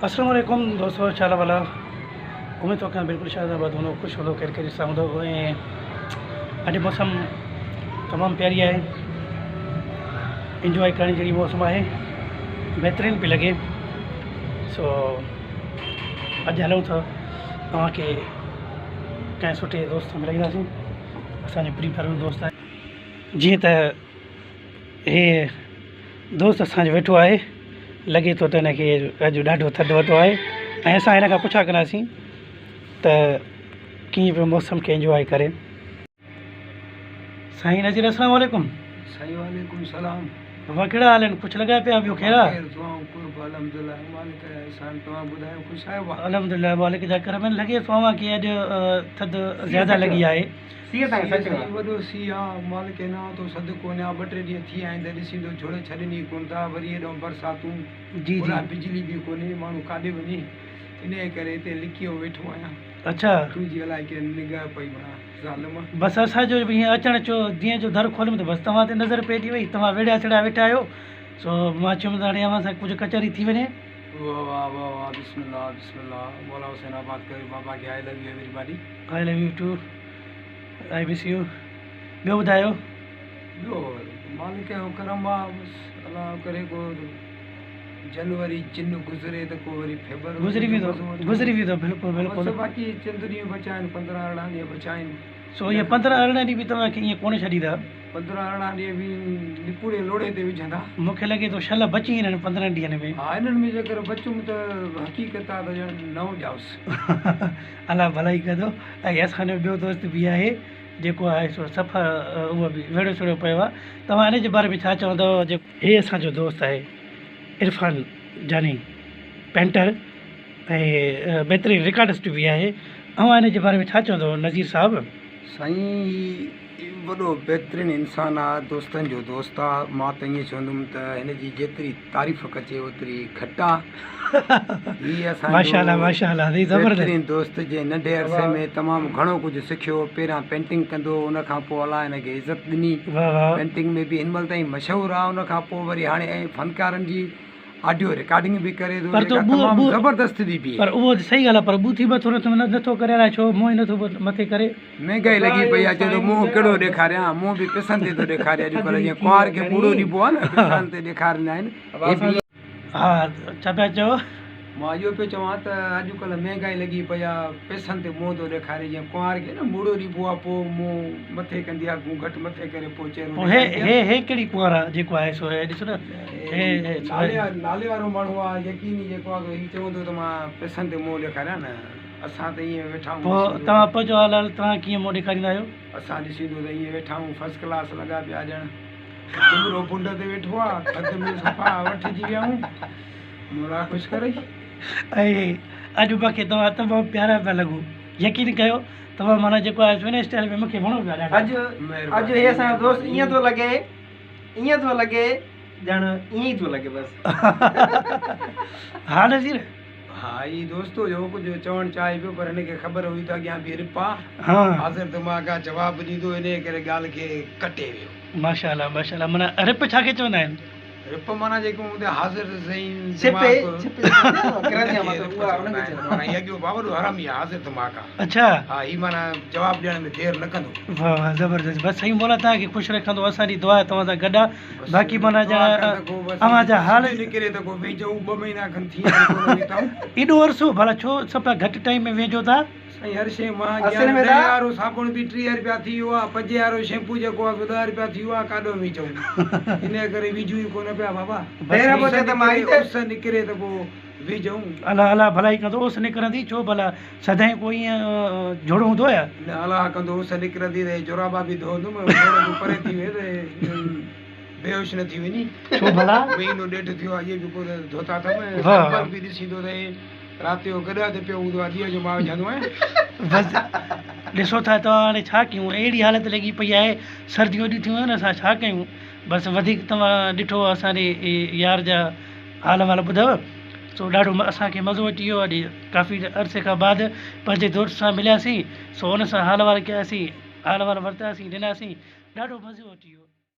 अस्सलाम वालेकुम दोस्तों, चाला वाला उम्मीद तो करें बिल्कुल शायद आबाद होनो खुश हो कर सामूदो अॼु मौसम तमामु प्यारी है, इंजॉय करने जी मौसम है, बेहतरीन भी लगे। सो अॼु हलूं था तव्हांखे कंहिं सुठे दोस्त सां मिलाईंदासीं। असांजो प्रीफर दोस्त है, जीअं त हे दोस्त असांजो वेठो आहे, लगे तो त हिनखे अॼु ॾाढो थधि वरितो आहे ऐं असां हिन खां पुछा कंदासीं त कीअं पियो मौसम खे इंजॉय करे। साईं नज़ीर अस्सलाम वालेकुम। साईं वालेकुम सलाम। बाबा कहिड़ा हाल आहिनि? कुझु लॻा पिया ॿियो ख़ैर? अल्हम्दुलिल्लाह मालिक जा करम आहिनि। लॻे तव्हां की अॼु थधि ज़्यादा लॻी आहे? वॾो सीउ आहे, मालिक न तो सद कोन्हे। 2-3 ॾींहं थी विया आहिनि त ॾिसींदो झोड़े छॾनि कोन था, वरी हेॾो बरसातूं, जी जी, बिजली बि कोन्हे, माण्हू काॾे वञे, इन करे हिते लिकियो वेठो आहियां। अच्छा, तुंहिंजी अलाए के निगाह पई मां ज़ालिम। बसि असांजो हीअं अचणु चयो, जीअं जो दर खोलियुमि त बसि तव्हां ते नज़र पइजी वई, तव्हां वेड़िया चढ़िया वेठा आहियो। सो मां चयुमि त हाणे अव्हां सां कुझु कचहरी थी वञे। वाह वाह वाह वाह, बिस्मिल्लाह बिस्मिल्लाह, मौला हुसैन आबाद करे बाबा खे I love you everybody. I love you too, I miss you. ॿियो ॿुधायो? ॿियो मालिक जो करम आहे, बसि अलाह करे को जनवरी चिन गुज़रे त को वरी फेबर गुज़री वेंदो बिल्कुलु बिल्कुलु। बाक़ी चंद ॾींहं बचा आहिनि, 15-18 ॾींहं बचा आहिनि। सो इहे 15-18 ॾींहं बि तव्हांखे ईअं कोन्ह छॾींदा? 15-18 ॾींहं बि निपुड़े लोड़े ते विझंदा। मूंखे लॻे थो छल बची आहिनि 15 ॾींहंनि में। हा, हिननि में जेकर बचुमि त हक़ीक़त आहे त ॼण नओं ॼाउसि। अलाह भलाई कंदो। ऐं असांजो ॿियो दोस्त बि आहे जेको आहे सो सफ़ा उहो बि वेड़ो छेड़ो पियो आहे। तव्हां हिन जे बारे में छा चवंदव? जेको हे असांजो दोस्त आहे इरफान जानी, पेंटर ऐं बहितरीनु रिकॉर्डिस्ट बि आहे। ऐं हिन जे बारे में छा चवंदव नज़ीर साहिबु? साईं वॾो बहितरीनु इंसानु आहे, दोस्तनि जो दोस्त आहे। मां त ईअं चवंदुमि त हिन जी जेतिरी तारीफ़ कजे ओतिरी घटि आहे। माशाअल्लाह माशाअल्लाह, बहितरीनु दोस्त जे नंढे अरसे में तमामु घणो कुझु सिखियो। पहिरियां पेंटिंग कंदो, उनखां पोइ अलाह हिनखे इज़त ॾिनी, पेंटिंग में बि हिन महिल ताईं मशहूरु आहे। उनखां पोइ वरी हाणे ऐं फनकारनि जी ऑडियो रिकॉर्डिंग बि करे थो, तमामु ज़बरदस्त थी बीहे। पर उहो सही ॻाल्हि आहे, पर ॿुधी बि थोरो नथो करे। अलाए छो मुंहुं ई नथो मथे करे। महांगाई लॻी पई आहे, चए थो मुंहुं कहिड़ो ॾेखारियां, मुंहुं बि पिसनि ते थो ॾेखारे। अॼुकल्ह जीअं कुंवार खे बूढ़ो ॾिबो आहे न, पिसनि ते ॾेखारींदा आहिनि। हा, छा पिया चओ? मां इहो पियो चवां त अॼुकल्ह महांगाई लॻी पई आहे, पैसनि ते मुंहुं थो ॾेखारे। जीअं कुंवार खे न बूढ़ो ॾिबो आहे, पोइ मुंहुं मथे कंदी आहे, मुंहुं घटि मथे करे पोइ चेहरो। हे कहिड़ी कुंवार आहे जेको आहे सो ॾिसो न, नाले वारो माण्हू आहे यकीनी, जेको आहे हीउ चवंदो त मां पैसनि ते मुंहुं ॾेखारियां न। असां त ईअं वेठा आहियूं। पोइ तव्हां पंहिंजो हाल तव्हां कीअं मुंहुं ॾेखारींदा आहियो? असां ॾिसींदो त ईअं वेठा आहियूं, फस्ट क्लास लॻा पिया ॼण। चिमरो पुंड ते वेठो आहे, थधि में सफ़ा वठिजी विया आहियूं, मोरा ख़ुशि करे। ऐं अॼु मूंखे तव्हां तमामु प्यारा पिया लॻो, यकीन कयो। तव्हां माना जेको आहे हिन स्टाइल में मूंखे वणो पिया। अॼु हे असांजो दोस्त ईअं थो लॻे ॼण ईअं ई थो लॻे बसि। हा नज़ीर, हा ही दोस्तो जो कुझु चवणु चाहे पियो, पर हिनखे ख़बर हुई त अॻियां बि रिपा हाज़िर दिमाग़ आहे, जवाबु ॾींदो, इन करे ॻाल्हि खे कटे वियो। माशाअल्लाह माशाअल्लाह। माना रिप छा खे चवंदा आहिनि? रिप माना जेको हूंदो हाज़िर सही हरामी आहे, हाज़िर दिमाग़ आहे। अच्छा, हा, ही माना जवाबु ॾियण में देरि न कंदो। वाह वाह, ज़बरदस्त। बसि साईं मौला तव्हांखे ख़ुशि रखंदो, असांजी दुआ तव्हां सां गॾु आहे। बाक़ी माना तव्हांजा हाल निकिरे त पोइ वेझो 2 महीना खनि थी एॾो अरसो भला छो सफ़ा घटि टाइम में वेझो था? साईं हर शइ मां 10 वारो साबुण बि 30 रुपया थी वियो आहे, 5 वारो शैम्पू जेको आहे 10 रुपया थी वियो आहे, काॾो विझूं इन करे विझूं ई कोन पिया बाबा। उस निकिरे त पोइ विझूं। अलाह अलाह भलाई कंदो। उस निकिरंदी छो भला सदाईं कोई ईअं झोड़ो हूंदो आहे? न, अलाह कंदो उस निकिरंदी त जोराबा बि धोईंदुमि, परे थी वियो त बेहोश न थी वञी। छो भला महीनो ॾेढ थियो आहे, इहे बि कोन धोता अथमि, बि ॾिसींदो त राति जो गॾा ते पियो हूंदो आहे, ॾींहं जो मां विझंदो आहियां। बसि ॾिसो था तव्हां, हाणे छा कयूं, अहिड़ी हालति लॻी पई आहे, सर्दियूं एॾियूं थियूं आहिनि, असां छा कयूं। बसि वधीक तव्हां ॾिठो असांजे यार जा हाल वाल ॿुधव। सो ॾाढो असांखे मज़ो अची वियो। अॼु काफ़ी अरसे खां बाद पंहिंजे दोस्त सां मिलियासीं, सो हुन सां हाल वाल कयासीं, हाल वाल वरितासीं, ॾिनासीं, ॾाढो मज़ो अची वियो।